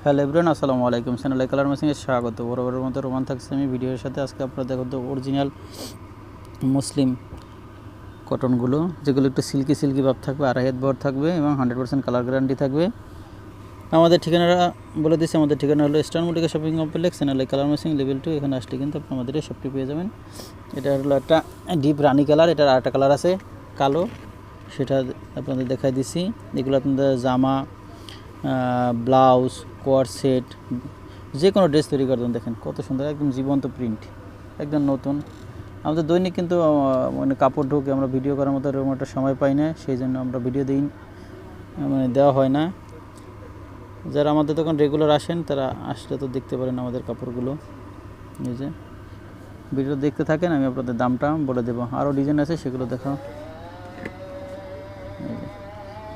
Hello everyone, আসসালামু আলাইকুম। চ্যানেলে কালার মেশিংয়ে স্বাগত। বরাবরের মতো রোমান থাকছে আমি ভিডিওর সাথে। আজকে আপনারা দেখুন অরিজিনাল মুসলিম কটনগুলো, যেগুলো একটু সিল্কি সিল্কি ভাব থাকবে, আড়াই হাত বহর থাকবে এবং 100% কালার গ্যারান্টি থাকবে। আমাদের ঠিকানাটা বলে দিচ্ছি। আমাদের ঠিকানা হলো ইস্টার্ন মল্লিকা শপিং কমপ্লেক্স, চ্যানেলে কালার মেশিং লেভেল 2। এখানে আসলে কিন্তু আপনি আমাদের এই শপটি পেয়ে যাবেন। এটা হলো একটা ডিপ রানি কালার, এটার আরেকটা কালার আছে কালো, সেটা আপনাদের দেখাই দিচ্ছি। এগুলো আপনাদের জামা, ব্লাউজ, কোয়ার সেট, যে কোনো ড্রেস তৈরি করবেন। দেখেন কত সুন্দর, একদম জীবন্ত প্রিন্ট, একদম নতুন। আমাদের দৈনিক কিন্তু মানে কাপড় ঢোকে, আমরা ভিডিও করার মতো এরকম একটা সময় পাই না, সেই জন্য আমরা ভিডিও দিই মানে দেওয়া হয় না। যারা আমাদের দোকান রেগুলার আসেন তারা আসলে তো দেখতে পারেন আমাদের কাপড়গুলো। এই যে ভিডিও দেখতে থাকেন, আমি আপনাদের দামটা বলে দেবো। আরও ডিজাইন আছে, সেগুলো দেখাও।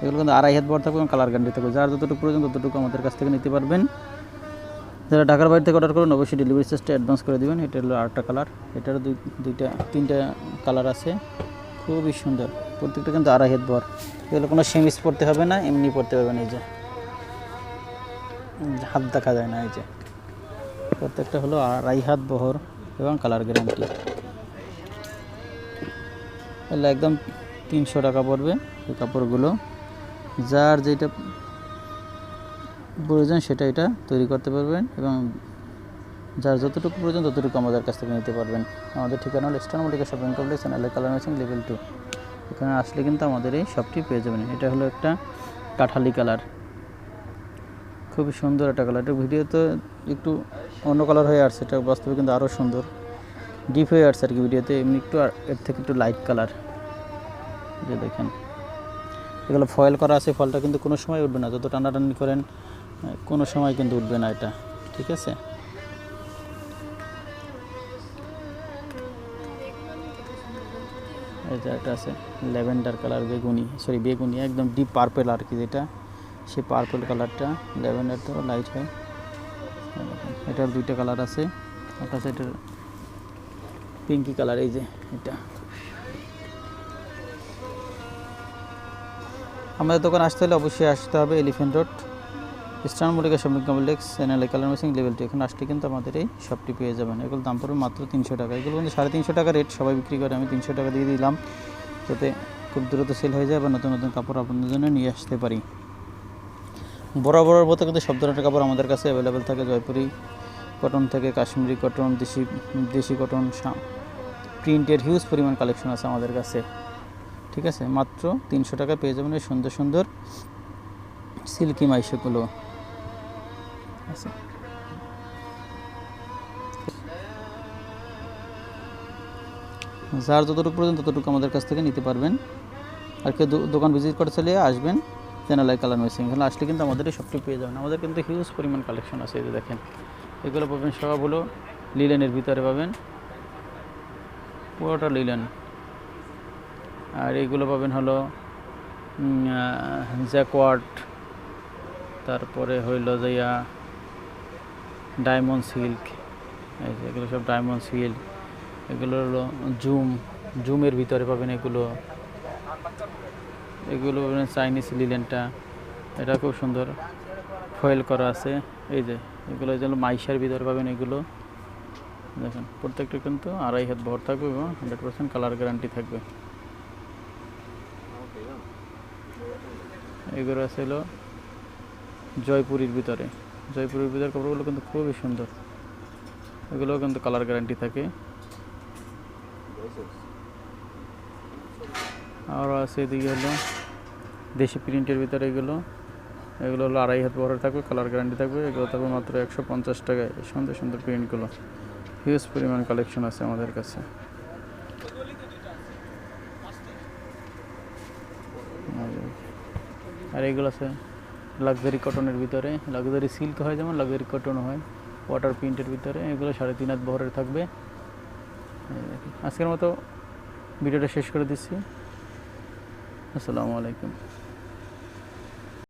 এগুলো কিন্তু আড়াই হাত বড় থাকবে এবং কালার গ্যারান্টি থাকবে। যার যতটুকু প্রয়োজন ততটুকু আমাদের কাছ থেকে নিতে পারবেন। যারা ঢাকার বাইরে থেকে অর্ডার করুন অবশ্যই ডেলিভারি চার্জটা অ্যাডভান্স করে দেবেন। এটা হলো আরেকটা কালার, এটারও তিনটা কালার আছে, খুবই সুন্দর। প্রত্যেকটা কিন্তু আড়াই হাত বড়। এগুলো কোনো সেমিস পরতে হবে না, এমনি পরতে পারবেন। এই যে হাত দেখা যায় না, এই যে প্রত্যেকটা হলো আড়াই হাত বহর এবং কালার গ্যারান্টি। এগুলো একদম 300 টাকা পড়বে এই কাপড়গুলো। যার যেটা প্রয়োজন সেটা এটা তৈরি করতে পারবেন এবং যার যতটুকু প্রয়োজন ততটুকু আমাদের কাছ থেকে নিতে পারবেন। আমাদের ঠিকানা হলো ইস্টার্ন মল্লিকা শপিং কমপ্লেক্স, চ্যানেলে কালার মেশিং লেভেল 2। এখানে আসলে কিন্তু আমাদের এই শপটি পেয়ে যাবেন। এটা হলো একটা কাঠালি কালার, খুবই সুন্দর একটা কালার। এটা ভিডিওতে একটু অন্য কালার হয়ে আসছে, এটা বাস্তবে কিন্তু আরও সুন্দর, ডিপ হয়ে আসছে আর কি ভিডিওতে। এমনি একটু এর থেকে একটু লাইট কালার। যে দেখেন এগুলো ফয়েল করা আছে, ফলটা কিন্তু কোনো সময় উঠবে না, যত টানাটানি করেন কোনো সময় কিন্তু উঠবে না এটা, ঠিক আছে। এটা একটা আছে ল্যাভেন্ডার কালার, বেগুনি একদম ডিপ পার্পেল আর কি, যেটা সেই পার্পেল কালারটা। ল্যাভেন্ডার তো লাইট হয়। এটার দুইটা কালার আছে, একটা আছে এটার পিঙ্কি কালার। এই যে এটা আমাদের দোকান আসতে হলে অবশ্যই আসতে হবে elephant road, eastern Mallika shopping complex, চ্যানেলে কালার মেশিং লেভেল 2। এখানে আসলে কিন্তু আমাদের এই শপটি পেয়ে যাবেন। এগুলো দাম পড়বে মাত্র 300 টাকা। এগুলো কিন্তু 350 টাকা রেট, সবাই বিক্রি করে, আমি 300 টাকা দিয়ে দিলাম, যাতে খুব দ্রুত সেল হয়ে যায় বা নতুন নতুন কাপড় আপনাদের জন্য নিয়ে আসতে পারি। বরাবরের মতো কিন্তু সব ধরনের কাপড় আমাদের কাছে অ্যাভেলেবেল থাকে। জয়পুরি কটন থেকে কাশ্মীরি কটন, দেশি কটন, প্রিন্টের হিউজ পরিমাণ কালেকশন আছে আমাদের কাছে, ঠিক আছে। মাত্র 300 টাকা পেয়ে যাবেন এই সুন্দর সুন্দর সিল্কি মাইশাগুলো আছে। যার যতটুকু প্রয়োজন ততটুকু আমাদের কাছ থেকে নিতে পারবেন। আর কেউ দোকান ভিজিট করতে চলে আসবেন চ্যানেলে কালার মেশিং। এখানে আসলে কিন্তু আমাদের এই শপটি পেয়ে যাবেন। আমাদের কিন্তু হিউজ পরিমাণ কালেকশন আছে। এই যে দেখেন এগুলো পাবেন সব হলো লিলেনের ভিতরে পাবেন, পুরোটা লিলেন। আর এইগুলো পাবেন হলো জ্যাকওয়ার্ড, তারপরে হইল যাইয়া ডায়মন্ড সিল্ক। এই যে এগুলো সব ডায়মন্ড সিল্ক। এগুলো হলো জুমের ভিতরে পাবেন। এগুলো পাবেন চাইনিজ লিলেনটা, এটা খুব সুন্দর ফয়েল করা আছে। এই যে এগুলো যেন মাইশার ভিতরে পাবেন। এগুলো দেখেন প্রত্যেকটা কিন্তু আড়াই হাত ভর থাকবে এবং 100% কালার গ্যারান্টি থাকবে। এগুলো আছে হলো জয়পুরির ভিতরে কাপড়গুলো কিন্তু খুবই সুন্দর, এগুলোও কিন্তু কালার গ্যারান্টি থাকে। আরও আছে এদিকে হলো দেশি প্রিন্টের ভিতরে, এগুলো হলো আড়াই হাত বহরের থাকবে, কালার গ্যারান্টি থাকবে। এগুলো থাকবে মাত্র 150 টাকায়। সুন্দর সুন্দর প্রিন্টগুলো, হিউজ পরিমাণ কালেকশন আছে আমাদের কাছে। আর এগুলো আছে লাক্সারি কটনের ভিতরে, লাক্সারি সিল্ক হয় যেমন লাক্সারি কটন হয়, ওয়াটার প্রিন্টের ভিতরে। এগুলো 3.5 হাত বহরের থাকবে। আজকের মতো ভিডিওটা শেষ করে দিচ্ছি। আসসালামু আলাইকুম।